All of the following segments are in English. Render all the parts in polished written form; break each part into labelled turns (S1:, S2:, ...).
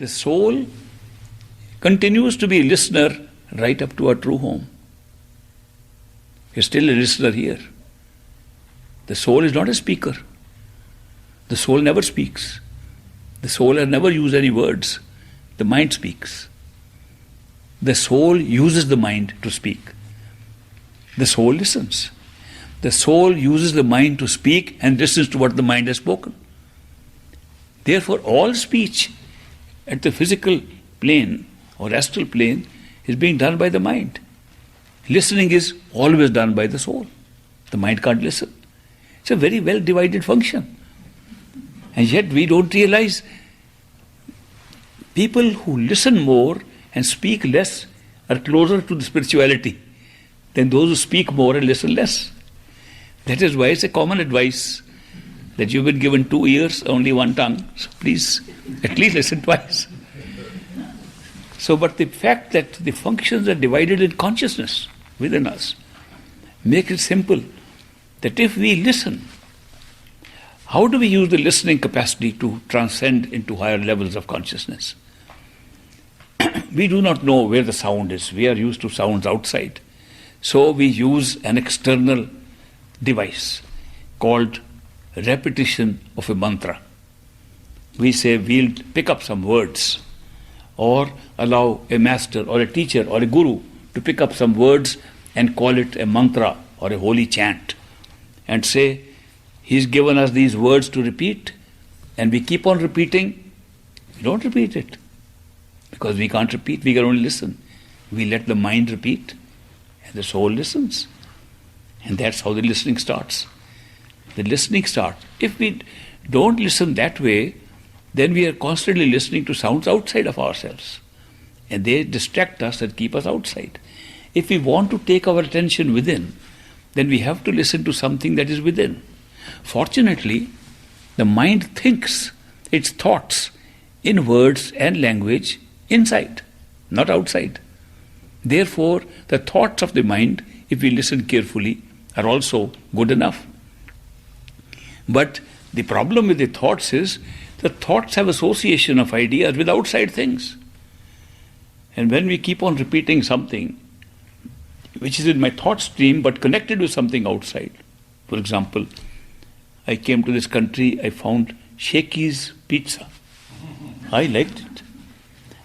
S1: The soul continues to be a listener right up to our true home. You're still a listener here. The soul is not a speaker. The soul never speaks. The soul has never used any words. The mind speaks. The soul uses the mind to speak. The soul listens. The soul uses the mind to speak and listens to what the mind has spoken. Therefore, all speech at the physical plane or astral plane is being done by the mind. Listening is always done by the soul. The mind can't listen. It's a very well divided function. And yet we don't realize people who listen more and speak less are closer to the spirituality than those who speak more and listen less. That is why it's a common advice that you've been given 2 ears, only one tongue. So please, at least listen twice. So, but the fact that the functions are divided in consciousness within us make it simple that if we listen, how do we use the listening capacity to transcend into higher levels of consciousness? We do not know where the sound is. We are used to sounds outside. So we use an external device called repetition of a mantra. We say we'll pick up some words or allow a master or a teacher or a guru to pick up some words and call it a mantra or a holy chant and say, he's given us these words to repeat, and we keep on repeating. We don't repeat it because we can't repeat, we can only listen. We let the mind repeat and the soul listens. And that's how the listening starts. The listening starts. If we don't listen that way, then we are constantly listening to sounds outside of ourselves. And they distract us and keep us outside. If we want to take our attention within, then we have to listen to something that is within. Fortunately, the mind thinks its thoughts in words and language inside, not outside. Therefore, the thoughts of the mind, if we listen carefully, are also good enough. But the problem with the thoughts is the thoughts have association of ideas with outside things. And when we keep on repeating something which is in my thought stream but connected with something outside, for example, I came to this country, I found Shakey's pizza. I liked it.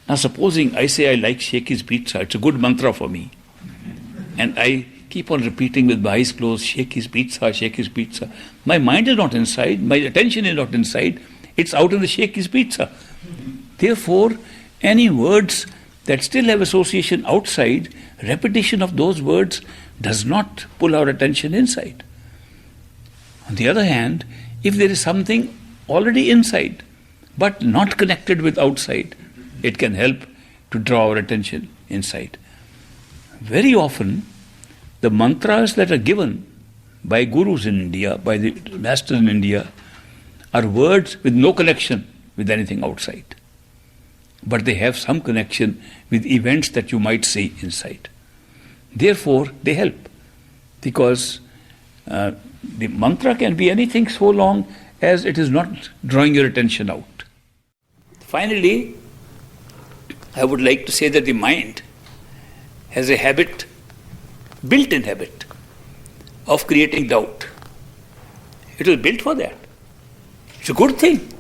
S1: Now supposing I say I like Shakey's pizza, it's a good mantra for me. And I keep on repeating with my eyes closed, Shakey's pizza, Shakey's pizza. My mind is not inside, my attention is not inside, it's out in the Shakey's pizza. Therefore, any words that still have association outside, repetition of those words does not pull our attention inside. On the other hand, if there is something already inside, but not connected with outside, it can help to draw our attention inside. Very often, the mantras that are given by gurus in India, by the masters in India, are words with no connection with anything outside. But they have some connection with events that you might see inside. Therefore, they help, because the mantra can be anything so long as it is not drawing your attention out. Finally, I would like to say that the mind has a habit, built-in habit, of creating doubt. It was built for that. It's a good thing.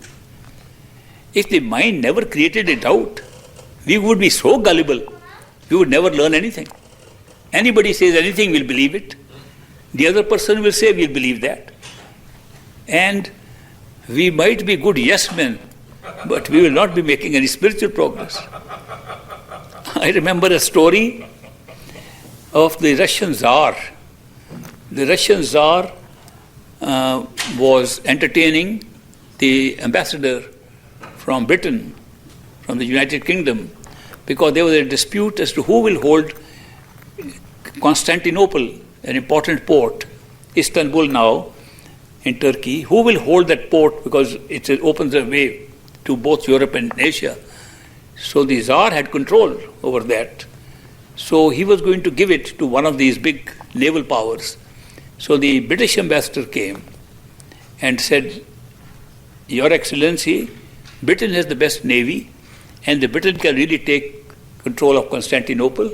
S1: If the mind never created a doubt, we would be so gullible, we would never learn anything. Anybody says anything, we'll believe it. The other person will say, we'll believe that. And we might be good yes men, but we will not be making any spiritual progress. I remember a story of the Russian Tsar. The Russian Tsar was entertaining the ambassador from Britain, from the United Kingdom, because there was a dispute as to who will hold Constantinople, an important port, Istanbul now, in Turkey. Who will hold that port, because it opens a way to both Europe and Asia. So the Tsar had control over that. So he was going to give it to one of these big naval powers. So the British ambassador came and said, Your Excellency, Britain has the best navy and the Britain can really take control of Constantinople,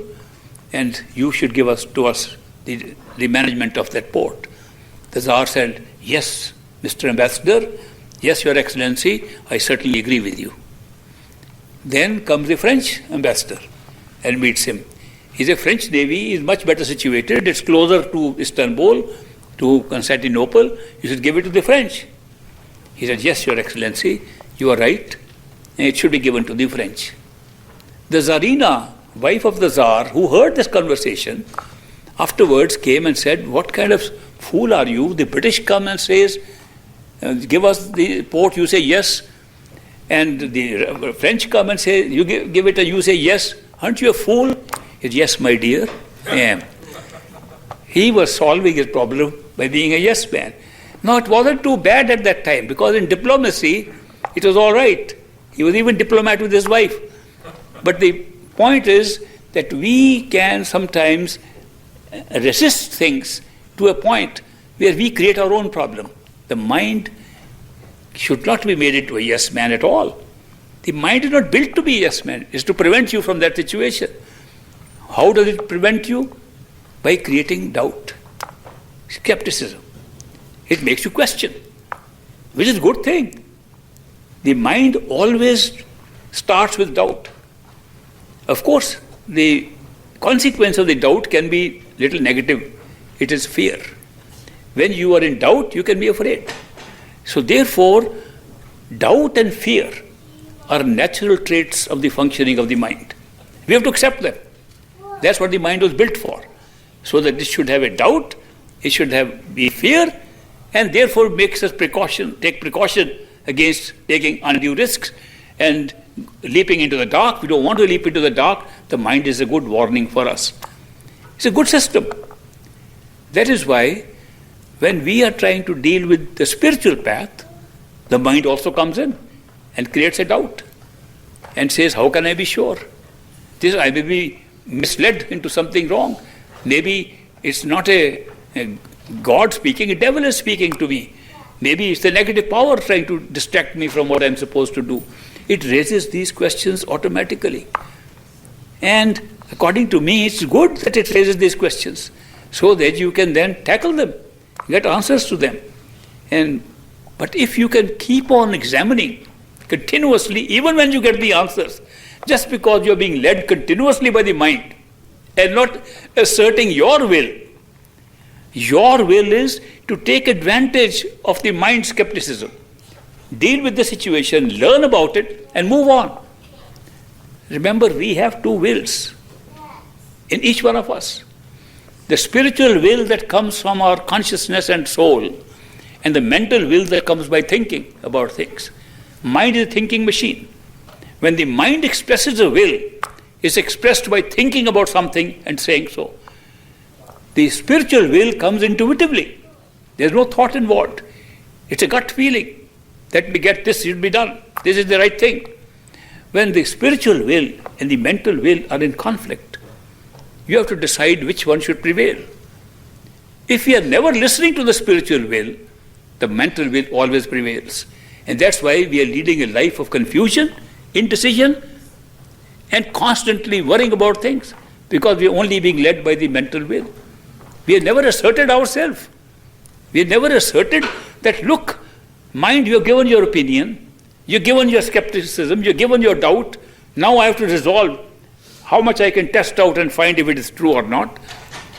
S1: and you should give to us the management of that port. The Tsar said, yes, Mr. Ambassador, yes, Your Excellency, I certainly agree with you. Then comes the French ambassador and meets him. He said, French Navy is much better situated. It's closer to Istanbul, to Constantinople. You should give it to the French. He said, yes, Your Excellency, you are right. And it should be given to the French. The Tsarina, wife of the Tsar, who heard this conversation, afterwards came and said, what kind of fool are you? The British come and says, give us the port, you say yes. And the French come and say, you give it and you say yes. Aren't you a fool? He said, yes, my dear, I am. He was solving his problem by being a yes man. Now, it wasn't too bad at that time, because in diplomacy, it was all right. He was even diplomat with his wife. But the point is that we can sometimes resist things to a point where we create our own problem. The mind should not be made into a yes man at all. The mind is not built to be a yes man. It's to prevent you from that situation. How does it prevent you? By creating doubt, skepticism. It makes you question, which is a good thing. The mind always starts with doubt. Of course, the consequence of the doubt can be little negative. It is fear. When you are in doubt, you can be afraid. So therefore, doubt and fear are natural traits of the functioning of the mind. We have to accept them. That's what the mind was built for. So that it should have a doubt, it should be fear, and therefore makes us take precaution against taking undue risks and leaping into the dark. We don't want to leap into the dark. The mind is a good warning for us. It's a good system. That is why when we are trying to deal with the spiritual path, the mind also comes in and creates a doubt and says, how can I be sure? I may be misled into something wrong. Maybe it's not a God speaking, a devil is speaking to me. Maybe it's the negative power trying to distract me from what I'm supposed to do. It raises these questions automatically. And according to me, it's good that it raises these questions so that you can then tackle them, get answers to them. But if you can keep on examining continuously, even when you get the answers, just because you're being led continuously by the mind and not asserting your will is to take advantage of the mind's skepticism. Deal with the situation, learn about it, and move on. Remember, we have two wills in each one of us. The spiritual will that comes from our consciousness and soul, and the mental will that comes by thinking about things. Mind is a thinking machine. When the mind expresses a will, it's expressed by thinking about something and saying so. The spiritual will comes intuitively. There's no thought involved. It's a gut feeling that we get this should be done. This is the right thing. When the spiritual will and the mental will are in conflict, you have to decide which one should prevail. If we are never listening to the spiritual will, the mental will always prevails. And that's why we are leading a life of confusion, indecision, and constantly worrying about things, because we are only being led by the mental will. We have never asserted ourselves. We have never asserted that, look, mind, you have given your opinion, you have given your skepticism, you have given your doubt, now I have to resolve how much I can test out and find if it is true or not.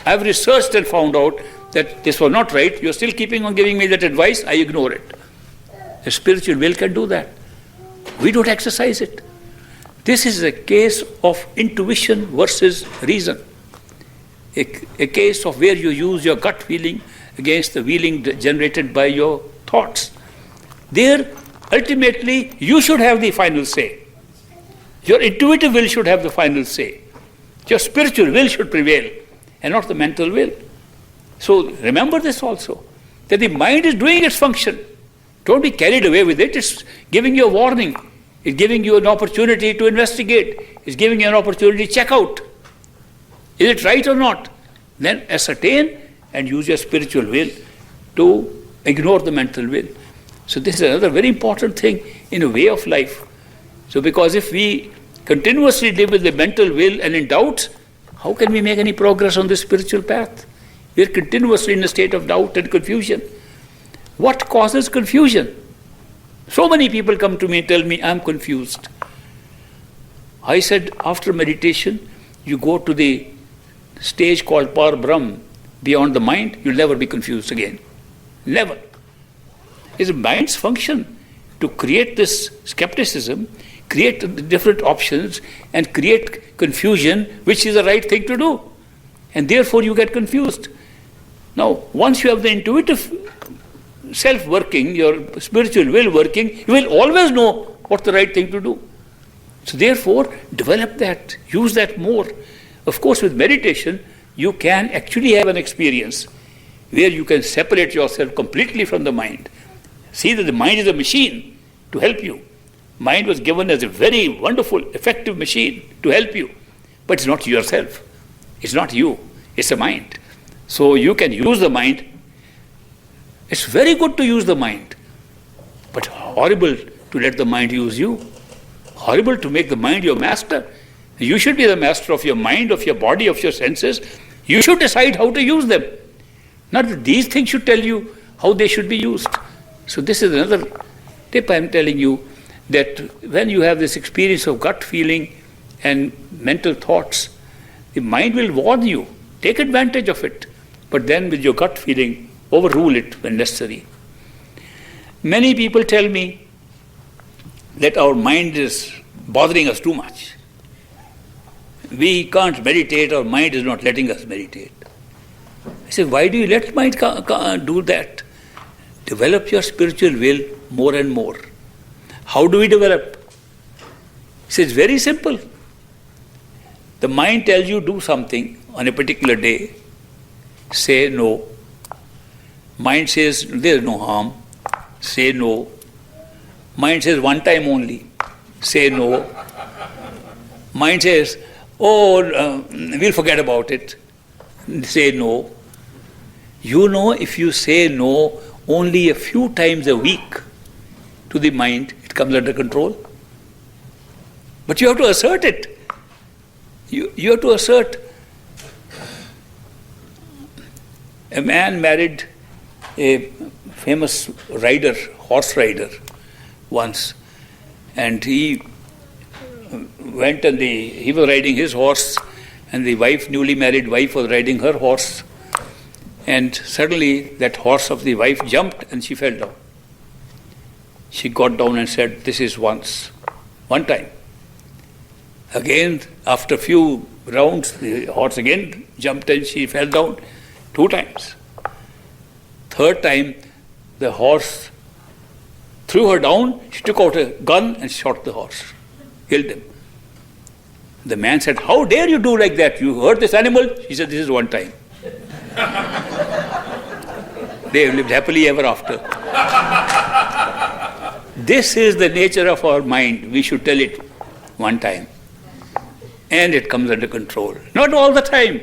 S1: I have researched and found out that this was not right, you are still keeping on giving me that advice, I ignore it. The spiritual will can do that. We don't exercise it. This is a case of intuition versus reason. A case of where you use your gut feeling against the feeling generated by your thoughts. There, ultimately, you should have the final say. Your intuitive will should have the final say. Your spiritual will should prevail, and not the mental will. So remember this also, that the mind is doing its function. Don't be carried away with it. It's giving you a warning. It's giving you an opportunity to investigate. It's giving you an opportunity to check out. Is it right or not? Then ascertain and use your spiritual will to ignore the mental will. So this is another very important thing in a way of life. So because if we continuously live with the mental will and in doubts, how can we make any progress on this spiritual path? We are continuously in a state of doubt and confusion. What causes confusion? So many people come to me and tell me, I'm confused. I said, after meditation, you go to the stage called Par Brahm, beyond the mind, you'll never be confused again. Never. It's the mind's function to create this skepticism, create the different options, and create confusion, which is the right thing to do. And therefore you get confused. Now, once you have the intuitive self working, your spiritual will working, you will always know what's the right thing to do. So therefore, develop that, use that more. Of course, with meditation, you can actually have an experience where you can separate yourself completely from the mind. See that the mind is a machine to help you. Mind was given as a very wonderful, effective machine to help you. But it's not yourself. It's not you. It's a mind. So you can use the mind. It's very good to use the mind. But horrible to let the mind use you. Horrible to make the mind your master. You should be the master of your mind, of your body, of your senses. You should decide how to use them. Not that these things should tell you how they should be used. So this is another tip I'm telling you, that when you have this experience of gut feeling and mental thoughts, the mind will warn you. Take advantage of it. But then with your gut feeling, overrule it when necessary. Many people tell me that our mind is bothering us too much. We can't meditate, our mind is not letting us meditate. I say, why do you let mind do that? Develop your spiritual will more and more. How do we develop? He says, very simple. The mind tells you do something on a particular day. Say no. Mind says there is no harm. Say no. Mind says one time only. Say no. Mind says, we'll forget about it. Say no. You know, if you say no only a few times a week to the mind, it comes under control. But you have to assert it. You have to assert. A man married a famous rider, horse rider, once, and he went and he was riding his horse, and the wife, newly married wife, was riding her horse, and suddenly that horse of the wife jumped and she fell down. She got down and said, this is one time. Again, after a few rounds, the horse again jumped and she fell down 2 times. Third time, the horse threw her down, she took out a gun and shot the horse, killed him. The man said, how dare you do like that? You hurt this animal? She said, this is one time. They have lived happily ever after. This is the nature of our mind. We should tell it one time. And it comes under control. Not all the time.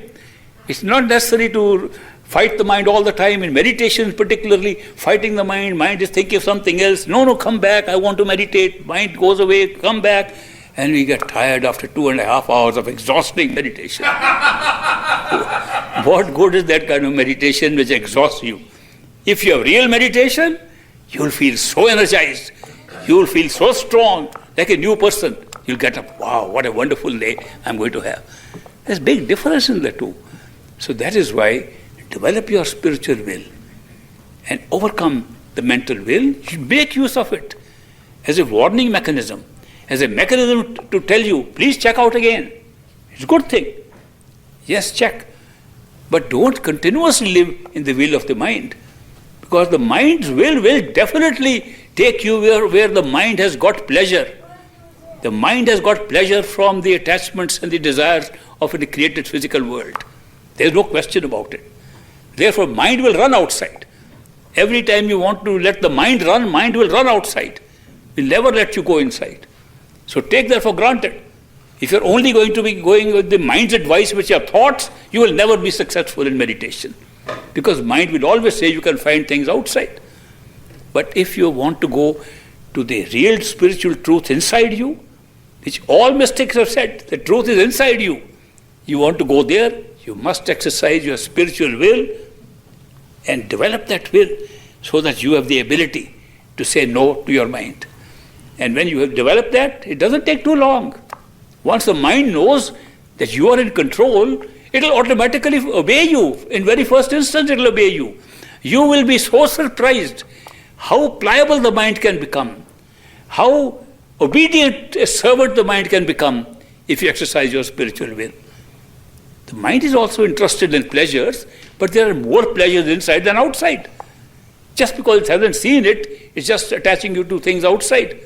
S1: It's not necessary to fight the mind all the time. In meditation particularly, fighting the mind is thinking of something else. No, come back, I want to meditate. Mind goes away, come back. And we get tired after 2.5 hours of exhausting meditation. What good is that kind of meditation which exhausts you? If you have real meditation, you will feel so energized. You will feel so strong, like a new person. You'll get up, wow, what a wonderful day I'm going to have. There's a big difference in the two. So that is why develop your spiritual will and overcome the mental will. You should make use of it as a warning mechanism, as a mechanism to tell you, please check out again. It's a good thing. Yes, check. But don't continuously live in the will of the mind, because the mind's will definitely take you where the mind has got pleasure. The mind has got pleasure from the attachments and the desires of a created physical world. There is no question about it. Therefore, mind will run outside. Every time you want to let the mind will run outside. Will never let you go inside. So take that for granted. If you're only going to be going with the mind's advice, which are thoughts, you will never be successful in meditation. Because mind will always say you can find things outside. But if you want to go to the real spiritual truth inside you, which all mystics have said, the truth is inside you. You want to go there, you must exercise your spiritual will and develop that will so that you have the ability to say no to your mind. And when you have developed that, it doesn't take too long. Once the mind knows that you are in control, it will automatically obey you. In very first instance, it will obey you. You will be so surprised how pliable the mind can become, how obedient a servant the mind can become if you exercise your spiritual will. The mind is also interested in pleasures, but there are more pleasures inside than outside. Just because it hasn't seen it, it's just attaching you to things outside.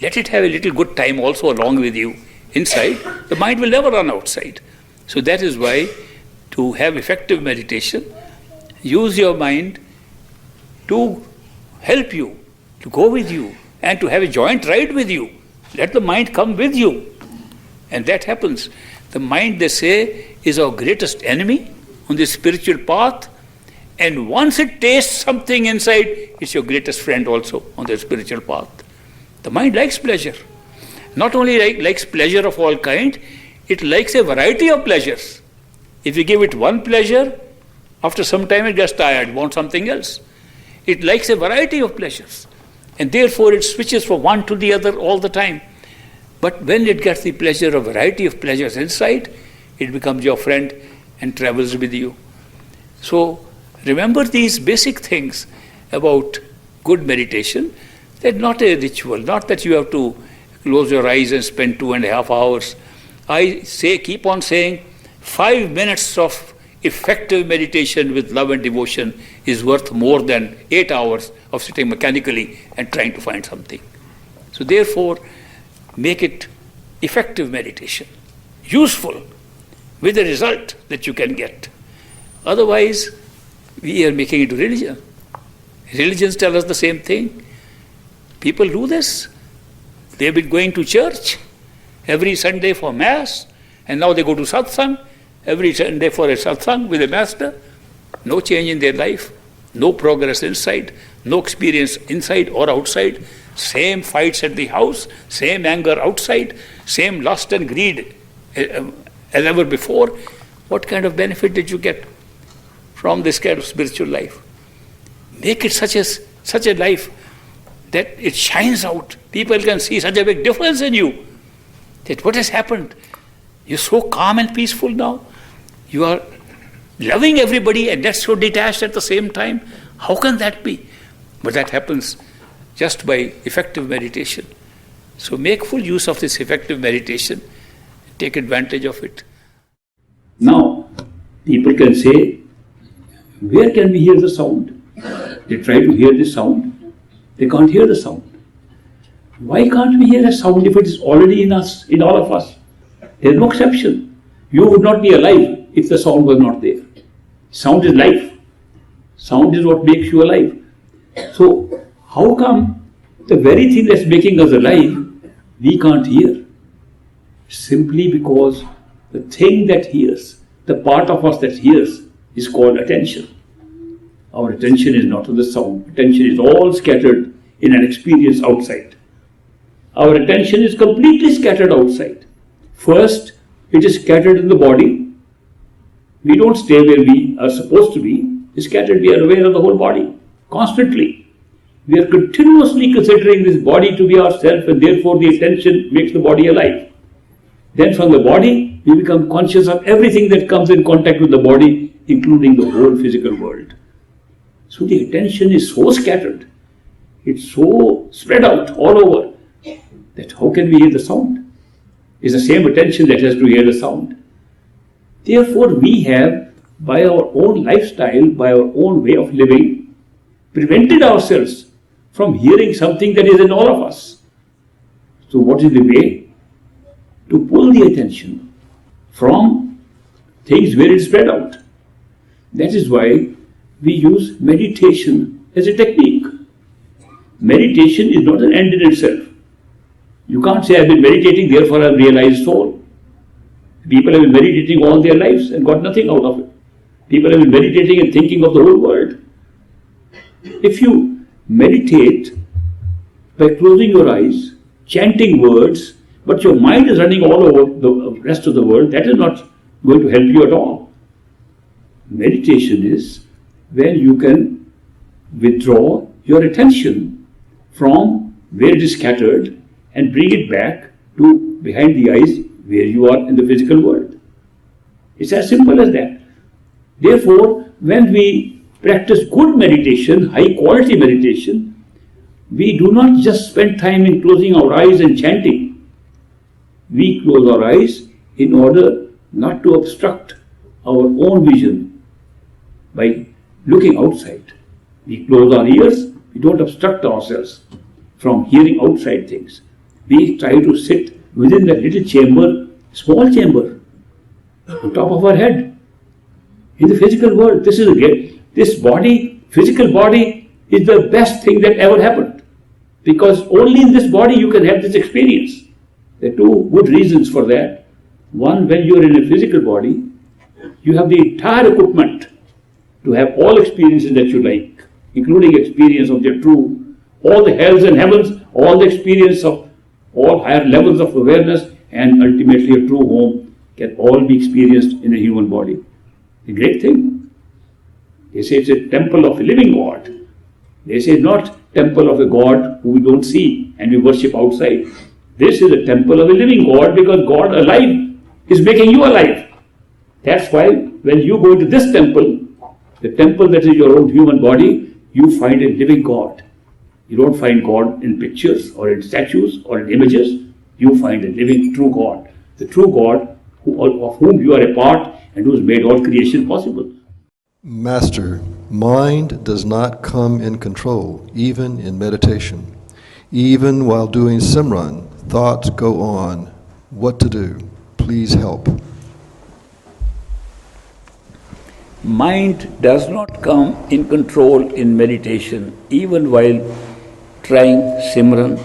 S1: Let it have a little good time also along with you inside. The mind will never run outside. So that is why to have effective meditation, use your mind to help you, to go with you, and to have a joint ride with you. Let the mind come with you. And that happens. The mind, they say, is our greatest enemy on this spiritual path. And once it tastes something inside, it's your greatest friend also on the spiritual path. The mind likes pleasure. Not only likes pleasure of all kind, it likes a variety of pleasures. If you give it one pleasure, after some time it gets tired, wants something else. It likes a variety of pleasures. And therefore it switches from one to the other all the time. But when it gets the pleasure of variety of pleasures inside, it becomes your friend and travels with you. So remember these basic things about good meditation. They're not a ritual, not that you have to close your eyes and spend 2.5 hours. I say, keep on saying, 5 minutes of effective meditation with love and devotion is worth more than 8 hours of sitting mechanically and trying to find something. So therefore, make it effective meditation, useful, with the result that you can get. Otherwise, we are making it religion. Religions tell us the same thing. People do this. They've been going to church every Sunday for Mass, and now they go to satsang every Sunday for a satsang with a master. No change in their life, no progress inside, no experience inside or outside. Same fights at the house, same anger outside, same lust and greed as ever before. What kind of benefit did you get from this kind of spiritual life? Make it such a life that it shines out. People can see such a big difference in you. That what has happened? You're so calm and peaceful now. You are loving everybody and that's so detached at the same time. How can that be? But that happens just by effective meditation. So make full use of this effective meditation. Take advantage of it. Now, people can say, where can we hear the sound? They try to hear the sound. They can't hear the sound. Why can't we hear a sound if it is already in us, in all of us? There is no exception. You would not be alive if the sound was not there. Sound is life. Sound is what makes you alive. So, how come the very thing that's making us alive, we can't hear? Simply because the thing that hears, the part of us that hears, is called attention. Our attention is not on the sound. Attention is all scattered in an experience outside. Our attention is completely scattered outside. First, it is scattered in the body. We don't stay where we are supposed to be. It's scattered, we are aware of the whole body, constantly. We are continuously considering this body to be ourself, and therefore the attention makes the body alive. Then from the body, we become conscious of everything that comes in contact with the body, including the whole physical world. So the attention is so scattered, it's so spread out all over, that how can we hear the sound? It's the same attention that has to hear the sound. Therefore, we have, by our own lifestyle, by our own way of living, prevented ourselves from hearing something that is in all of us. So what is the way? To pull the attention from things where it's spread out. That is why we use meditation as a technique. Meditation is not an end in itself. You can't say, I've been meditating, therefore I've realized soul. People have been meditating all their lives and got nothing out of it. People have been meditating and thinking of the whole world. If you meditate by closing your eyes, chanting words, but your mind is running all over the rest of the world, that is not going to help you at all. Meditation is when you can withdraw your attention from where it is scattered and bring it back to behind the eyes where you are in the physical world. It's as simple as that. Therefore, when we practice good meditation, high quality meditation, we do not just spend time in closing our eyes and chanting. We close our eyes in order not to obstruct our own vision by looking outside. We close our ears, we don't obstruct ourselves from hearing outside things. We try to sit within that little chamber, small chamber, on top of our head. In the physical world, this body, physical body, is the best thing that ever happened. Because only in this body you can have this experience. There are two good reasons for that. One, when you are in a physical body, you have the entire equipment to have all experiences that you like, including experience of the true, all the hells and heavens, all the experience of all higher levels of awareness, and ultimately a true home can all be experienced in a human body. A great thing. They say it's a temple of a living God. They say not temple of a God who we don't see and we worship outside. This is a temple of a living God because God alive is making you alive. That's why when you go to this temple, the temple that is your own human body, you find a living God. You don't find God in pictures or in statues or in images. You find a living true God. The true God of whom you are a part and who has made all creation possible.
S2: Master, mind does not come in control, even in meditation. Even while doing Simran, thoughts go on. What to do? Please help.
S1: Mind does not come in control in meditation. Even while trying Simran,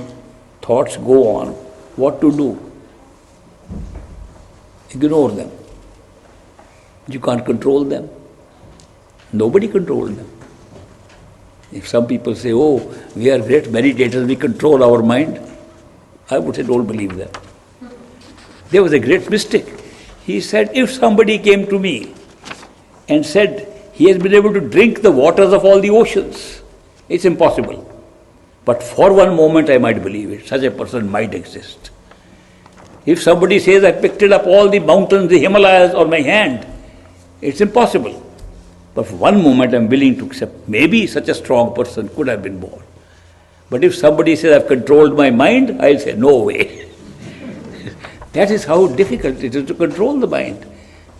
S1: thoughts go on. What to do? Ignore them. You can't control them. Nobody controls them. If some people say, oh, we are great meditators, we control our mind, I would say, don't believe them. There was a great mystic. He said, if somebody came to me and said, he has been able to drink the waters of all the oceans, it's impossible. But for one moment I might believe it. Such a person might exist. If somebody says, I picked it up all the mountains, the Himalayas on my hand, it's impossible. But for one moment I'm willing to accept, maybe such a strong person could have been born. But if somebody says, I've controlled my mind, I'll say, no way. That is how difficult it is to control the mind.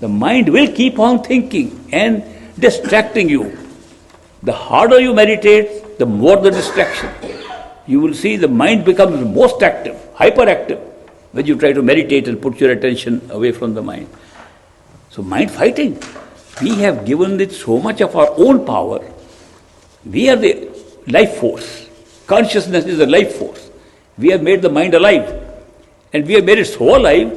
S1: The mind will keep on thinking and distracting you. The harder you meditate, the more the distraction. You will see the mind becomes most active, hyperactive, when you try to meditate and put your attention away from the mind. So mind fighting. We have given it so much of our own power. We are the life force. Consciousness is the life force. We have made the mind alive. And we have made it so alive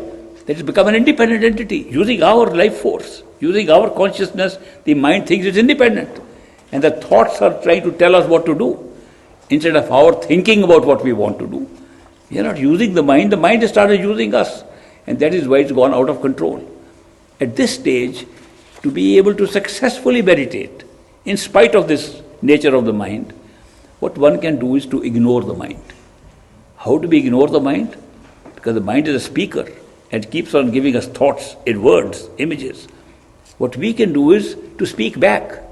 S1: that it's become an independent entity. Using our life force, using our consciousness, the mind thinks it's independent. And the thoughts are trying to tell us what to do. Instead of our thinking about what we want to do. We are not using the mind has started using us. And that is why it's gone out of control. At this stage, to be able to successfully meditate, in spite of this nature of the mind, what one can do is to ignore the mind. How do we ignore the mind? Because the mind is a speaker and keeps on giving us thoughts in words, images. What we can do is to speak back.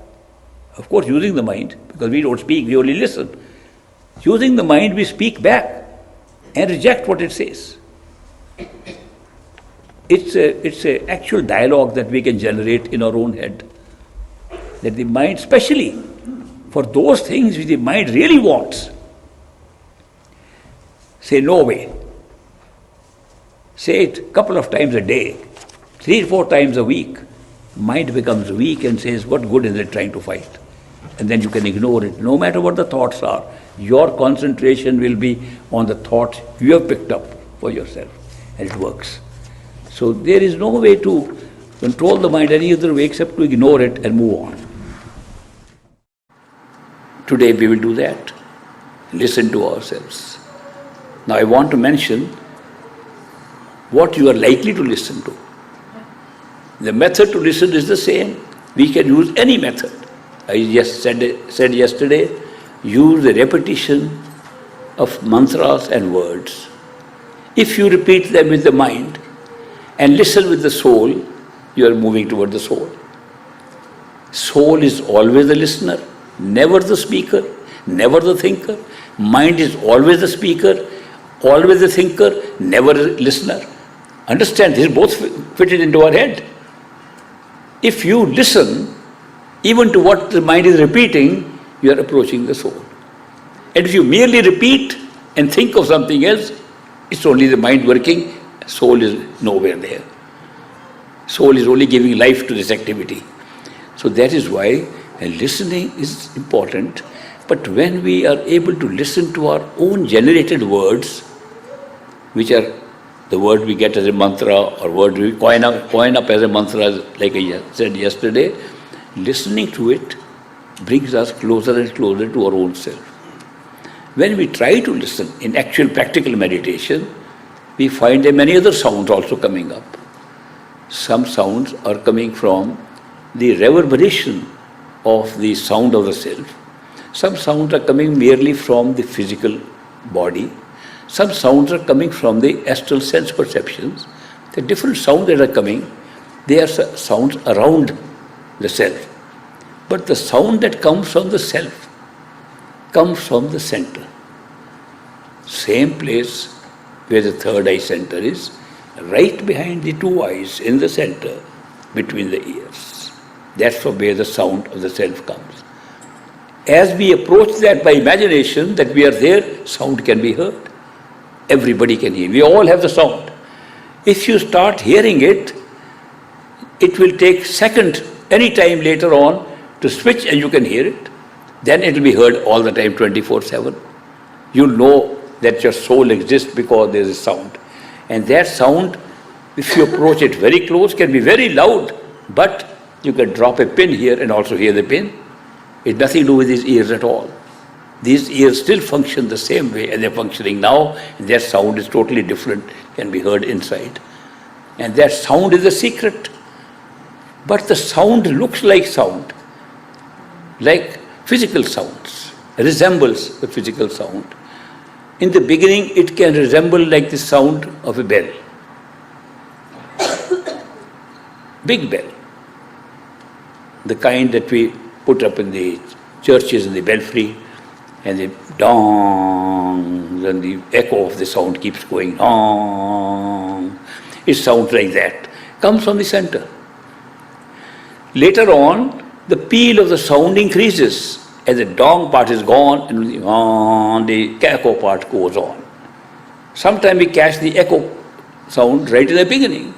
S1: Of course, using the mind, because we don't speak, we only listen. Using the mind, we speak back and reject what it says. It's an actual dialogue that we can generate in our own head. That the mind, especially for those things which the mind really wants, say no way. Say it a couple of times a day, 3-4 times a week. Mind becomes weak and says, what good is it trying to fight? And then you can ignore it. No matter what the thoughts are, your concentration will be on the thoughts you have picked up for yourself. And it works. So there is no way to control the mind any other way except to ignore it and move on. Today we will do that. Listen to ourselves. Now I want to mention what you are likely to listen to. The method to listen is the same. We can use any method. I just said yesterday, use the repetition of mantras and words. If you repeat them with the mind and listen with the soul, you are moving toward the soul. Soul is always the listener, never the speaker, never the thinker. Mind is always the speaker, always the thinker, never the listener. Understand, this is both fitted into our head. If you listen, even to what the mind is repeating, you are approaching the soul. And if you merely repeat and think of something else, it's only the mind working, soul is nowhere there. Soul is only giving life to this activity. So that is why listening is important. But when we are able to listen to our own generated words, which are the word we get as a mantra or word we coin up as a mantra, like I said yesterday, listening to it brings us closer and closer to our own self. When we try to listen in actual practical meditation, we find there are many other sounds also coming up. Some sounds are coming from the reverberation of the sound of the self. Some sounds are coming merely from the physical body. Some sounds are coming from the astral sense perceptions. The different sounds that are coming, they are sounds around the self. But the sound that comes from the self comes from the center. Same place where the third eye center is, right behind the two eyes in the center, between the ears. That's from where the sound of the self comes. As we approach that by imagination, that we are there, sound can be heard. Everybody can hear. We all have the sound. If you start hearing it, it will take second, any time later on, to switch and you can hear it. Then it will be heard all the time, 24/7. You'll know that your soul exists because there is a sound. And that sound, if you approach it very close, can be very loud, but you can drop a pin here and also hear the pin. It's nothing to do with these ears at all. These ears still function the same way as they're functioning now, and their sound is totally different, can be heard inside. And that sound is the secret. But the sound looks like sound, like physical sounds, resembles the physical sound. In the beginning, it can resemble like the sound of a bell. Big bell. The kind that we put up in the churches in the belfry, and the dong, and the echo of the sound keeps going dong. It sounds like that. Comes from the center. Later on, the peal of the sound increases as the dong part is gone and the echo part goes on. Sometimes we catch the echo sound right in the beginning.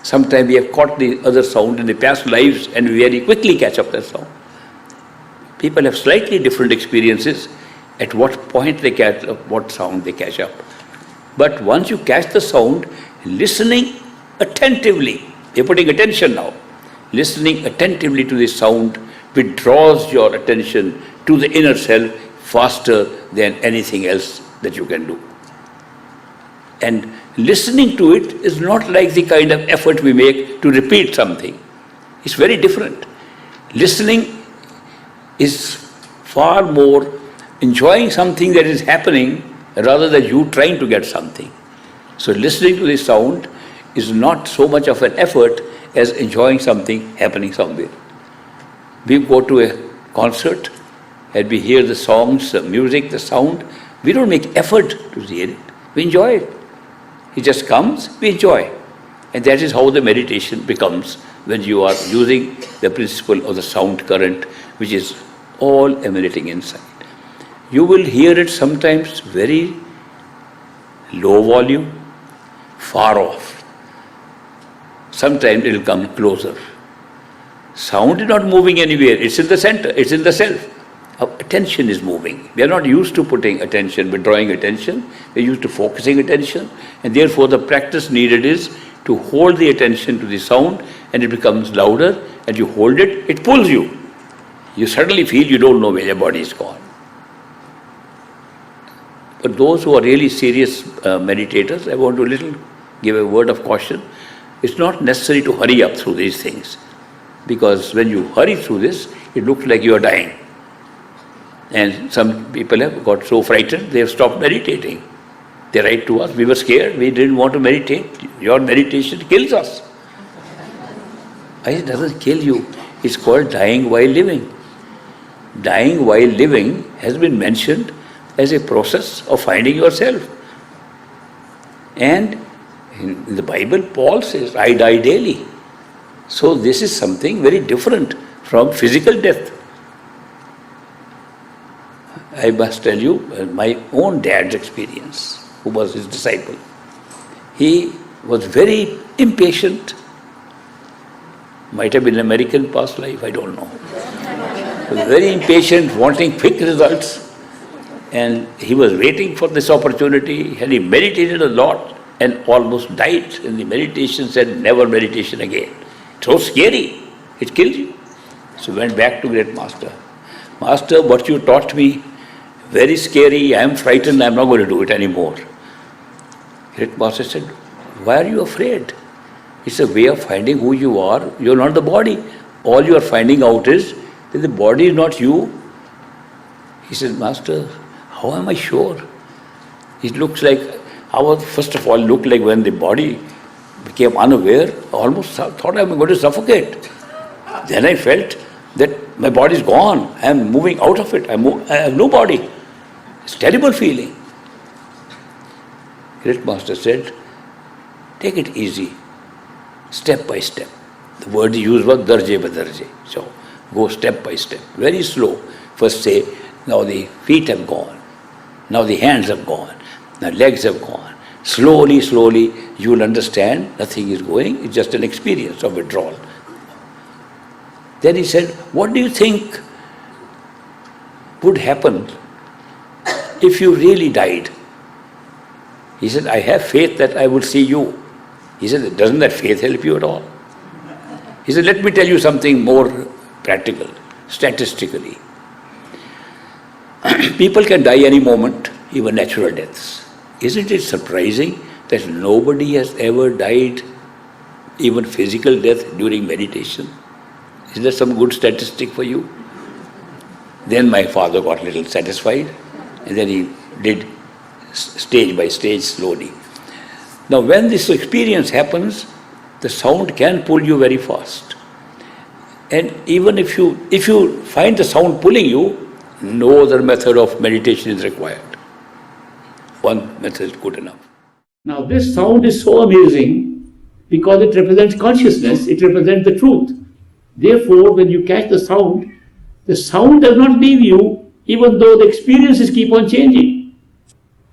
S1: Sometimes we have caught the other sound in the past lives and we very quickly catch up that sound. People have slightly different experiences at what point they catch up, what sound they catch up. But once you catch the sound, listening attentively, you're putting attention now, listening attentively to the sound withdraws your attention to the inner self faster than anything else that you can do. And listening to it is not like the kind of effort we make to repeat something. It's very different. Listening is far more enjoying something that is happening rather than you trying to get something. So listening to the sound is not so much of an effort as enjoying something happening somewhere. We go to a concert and we hear the songs, the music, the sound. We don't make effort to hear it. We enjoy it. It just comes, we enjoy. And that is how the meditation becomes when you are using the principle of the sound current, which is all emanating inside. You will hear it sometimes very low volume, far off. Sometimes it will come closer. Sound is not moving anywhere, it's in the center, it's in the self. Our attention is moving. We are not used to putting attention, withdrawing attention. We are used to focusing attention. And therefore the practice needed is to hold the attention to the sound and it becomes louder and you hold it, it pulls you. You suddenly feel you don't know where your body is gone. But those who are really serious meditators, I want to give a word of caution. It's not necessary to hurry up through these things, because when you hurry through this, it looks like you are dying. And some people have got so frightened, they have stopped meditating. They write to us, we were scared, we didn't want to meditate. Your meditation kills us. It doesn't kill you. It's called dying while living. Dying while living has been mentioned as a process of finding yourself. And in the Bible, Paul says, I die daily. So this is something very different from physical death. I must tell you my own dad's experience, who was his disciple. He was very impatient. Might have been American past life, I don't know. He was very impatient, wanting quick results. And he was waiting for this opportunity, and he meditated a lot and almost died in the meditation, said never meditation again. So scary, it kills you. So went back to great master. Master, what you taught me, very scary, I am frightened, I am not going to do it anymore. Great master said, why are you afraid? It's a way of finding who you are. You are not the body. All you are finding out is that the body is not you. He said, Master, how am I sure? It looks like, first of all, looked like when the body became unaware, I almost thought I am going to suffocate. Then I felt that my body is gone. I am moving out of it. I have no body. It's a terrible feeling. Great Master said, take it easy, step by step. The word he used was darje by darje. So go step by step, very slow. First say, now the feet have gone. Now the hands have gone. Now legs have gone. Slowly, slowly, you will understand nothing is going. It's just an experience of withdrawal. Then he said, what do you think would happen if you really died? He said, I have faith that I will see you. He said, doesn't that faith help you at all? He said, let me tell you something more practical, statistically. People can die any moment, even natural deaths. Isn't it surprising that nobody has ever died, even physical death, during meditation? Is there some good statistic for you? Then my father got a little satisfied, and then he did stage by stage slowly. Now when this experience happens, the sound can pull you very fast. And even if you find the sound pulling you, no other method of meditation is required. One method is good enough. Now this sound is so amazing because it represents consciousness, it represents the truth. Therefore, when you catch the sound does not leave you, even though the experiences keep on changing.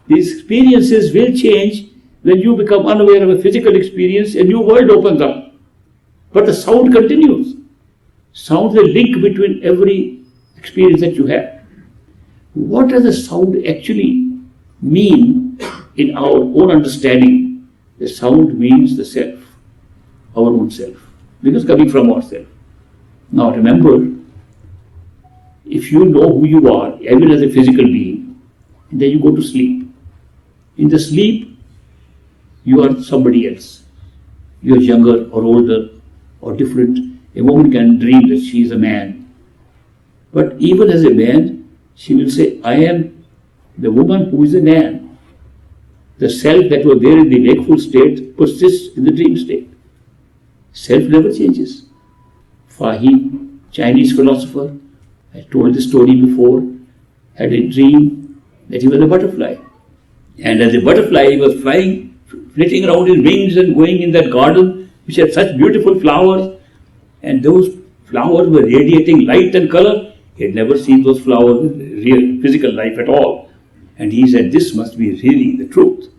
S1: These experiences will change when you become unaware of a physical experience, a new world opens up. But the sound continues. Sound is a link between every experience that you have. What does the sound actually mean in our own understanding? The sound means the self, our own self, because coming from ourself. Now remember, if you know who you are, even as a physical being, and then you go to sleep. In the sleep, you are somebody else. You are younger or older or different. A woman can dream that she is a man. But even as a man, she will say, I am the woman who is a man. The self that was there in the wakeful state persists in the dream state. Self never changes. Fahim, Chinese philosopher, I told the story before, had a dream that he was a butterfly. And as a butterfly, he was flying, flitting around his wings and going in that garden which had such beautiful flowers. And those flowers were radiating light and color. He had never seen those flowers in real physical life at all. And he said, this must be really the truth.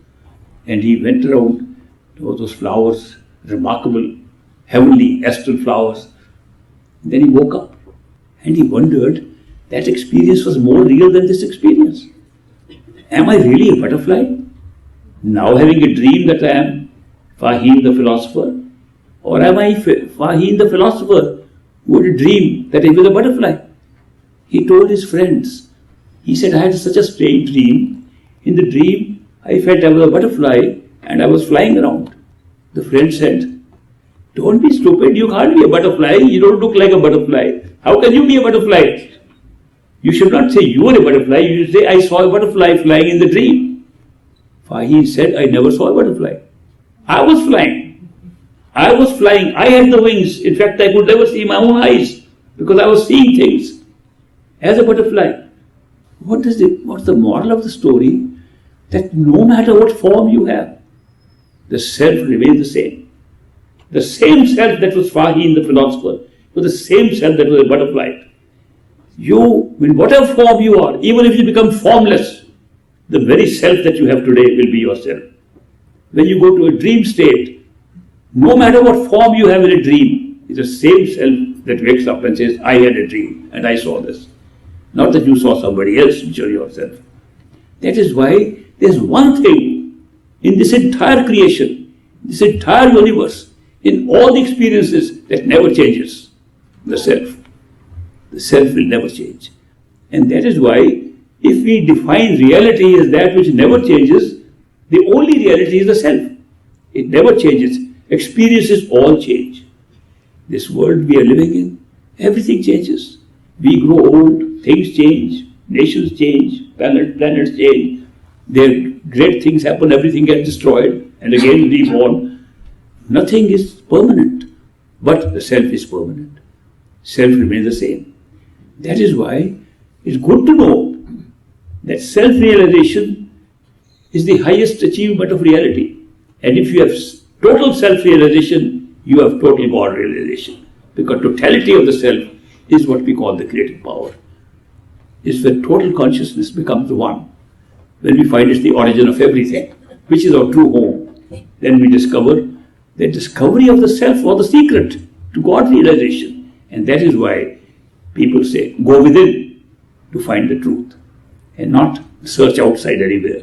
S1: And he went around to those flowers, remarkable, heavenly, astral flowers. Then he woke up and he wondered, that experience was more real than this experience. Am I really a butterfly? Now having a dream that I am Fahim the philosopher? Or am I Fahim the philosopher who had a dream that I was a butterfly? He told his friends. He said, I had such a strange dream. In the dream, I felt I was a butterfly and I was flying around. The friend said, "Don't be stupid, you can't be a butterfly, you don't look like a butterfly. How can you be a butterfly? You should not say you are a butterfly, you should say, I saw a butterfly flying in the dream." Fahim said, "I never saw a butterfly. I was flying. I was flying. I had the wings. In fact, I could never see my own eyes because I was seeing things as a butterfly." What's the moral of the story? That no matter what form you have, the self remains the same. The same self that was Fahim, the philosopher, was the same self that was a butterfly. You, in whatever form you are, even if you become formless, the very self that you have today will be yourself. When you go to a dream state, no matter what form you have in a dream, it's the same self that wakes up and says, "I had a dream and I saw this." Not that you saw somebody else, which are yourself. That is why there's one thing in this entire creation, this entire universe, in all the experiences that never changes: the self. The self will never change. And that is why, if we define reality as that which never changes, the only reality is the self. It never changes. Experiences all change. This world we are living in, everything changes. We grow old, things change, nations change, planets change. There great things happen, everything gets destroyed and again reborn. Nothing is permanent, but the self is permanent. Self remains the same. That is why it's good to know that self-realization is the highest achievement of reality. And if you have total self-realization, you have total God realization. Because totality of the self is what we call the creative power. It's when total consciousness becomes one. When we find it's the origin of everything, which is our true home, then we discover the discovery of the self or the secret to God realization. And that is why people say, go within to find the truth and not search outside anywhere.